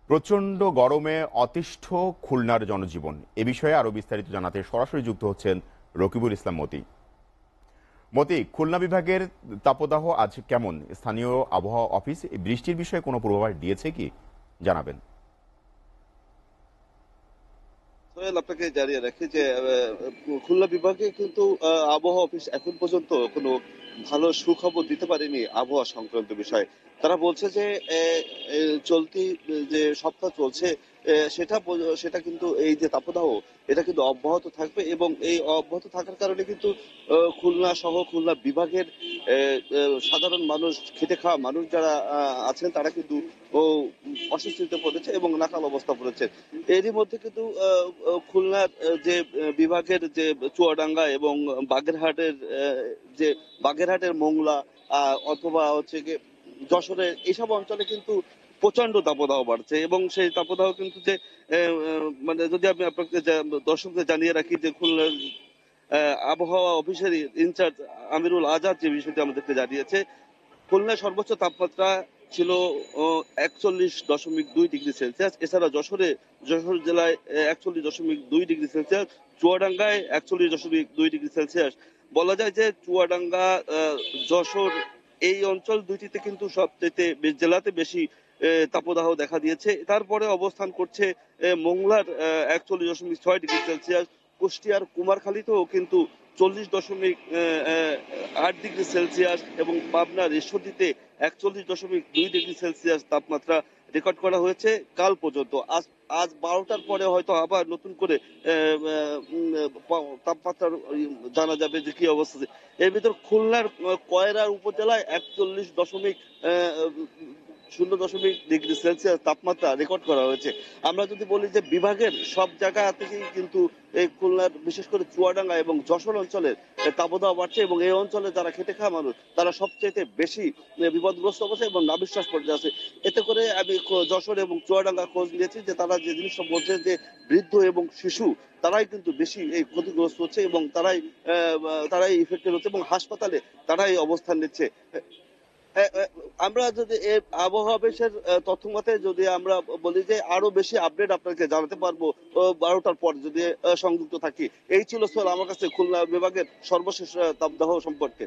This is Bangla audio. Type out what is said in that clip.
প্রচণ্ড গরমে অতিষ্ঠ খুলনার জনজীবন এ বিষয়ে আরো বিস্তারিত জানাতে সরাসরি যুক্ত হচ্ছেন রকিবুল ইসলাম মতি। মতি, খুলনা বিভাগের তাপদাহ আজ কেমন? স্থানীয় আবহাওয়া অফিস এই বৃষ্টির বিষয়ে কোনো পূর্বাভাস দিয়েছে কি, জানাবেন। সোহেল, আপনাকে জানিয়ে রাখি যে খুলনা বিভাগে কিন্তু আবহাওয়া অফিস এখন পর্যন্ত কোনো ভালো সুখবর দিতে পারেনি আবহাওয়া সংক্রান্ত বিষয়ে। তারা বলছে যে চলতি যে সপ্তাহ চলছে সেটা কিন্তু এই যে তাপদাহ এটা কিন্তু অব্যাহত থাকবে এবং এই অব্যাহত থাকার কারণে কিন্তু খুলনা সহ খুলনা বিভাগের সাধারণ মানুষ, খেটে খাওয়া মানুষ যারা আছেন তারা কিন্তু ও অস্বস্তিতে পড়েছে এবং নাকাল অবস্থা পড়েছে। এরই মধ্যে কিন্তু খুলনার যে বিভাগের যে চুয়াডাঙ্গা এবং বাগেরহাটের যে বাগেরহাটের মোংলা অথবা হচ্ছে গিয়ে যশোরের এইসব অঞ্চলে কিন্তু প্রচন্ড তাপদাহ বাড়ছে এবং সেই তাপদাহ কিন্তু যে মানে যদি আমি আপনাকে দর্শকদের জানিয়ে রাখি যে খুলনার আবহাওয়া অফিসের ইনচার্জ আমিরুল আজাদ যে বিষয়টি আমাদেরকে জানিয়েছে, খুলনার সর্বোচ্চ তাপমাত্রা ছিল 41.2 ডিগ্রি সেলসিয়াস। এছাড়া যশোর জেলায় 41.2 ডিগ্রি সেলসিয়াস, চুয়াডাঙ্গায় 41.2 ডিগ্রি সেলসিয়াস। বলা যায় যে চুয়াডাঙ্গা, যশোর এই অঞ্চল দুইটিতে কিন্তু সবচেয়ে জেলাতে বেশি তাপদাহ দেখা দিয়েছে। তারপরে অবস্থান করছে মোংলার 41.6 ডিগ্রি সেলসিয়াস। কুষ্টিয়ার কুমারখালীতেও কিন্তু 40.8 ডিগ্রি সেলসিয়াস এবং পাবনার ঈশ্বরদীতে 41.2 ডিগ্রি সেলসিয়াস তাপমাত্রা রেকর্ড করা হয়েছে কাল পর্যন্ত। আজ আজ 12টার পরে হয়তো আবার নতুন করে তাপমাত্রা জানা যাবে যে কি অবস্থা। এর ভিতর খুলনার কয়রার উপজেলায় 0.0 ডিগ্রি সেলসিয়াস তাপমাত্রা রেকর্ড করা হয়েছে। আমরা যদি বলি যে বিভাগের সব জায়গা থেকেই কিন্তু এই খুলনার বিশেষ করে চুয়াডাঙ্গা এবং যশোর অঞ্চলের তাপদাহ বাড়ছে এবং এই অঞ্চলে যারা খেটে খাওয়া মানুষ তারা সবচেয়ে বেশি বিপদগ্রস্ত অবস্থা এবং নাবিশ্বাস পর্যায়ে আছে। এতে করে আমি যশোর এবং চুয়াডাঙ্গা খোঁজ নিয়েছি যে তারা যে জিনিসটা বলছে যে বৃদ্ধ এবং শিশু তারাই কিন্তু বেশি এই ক্ষতিগ্রস্ত হচ্ছে এবং তারাই ইফেক্টেড হচ্ছে এবং হাসপাতালে তারাই অবস্থান নিচ্ছে। আমরা যদি এই আবহাওয়া অফিসের তথ্য মতে যদি আমরা বলি যে আরো বেশি আপডেট আপনাকে জানাতে পারবো 12টার পর যদি সংযুক্ত থাকি। এই ছিল স্যার আমার কাছে খুলনা বিভাগের সর্বশেষ তাপদাহ সম্পর্কে।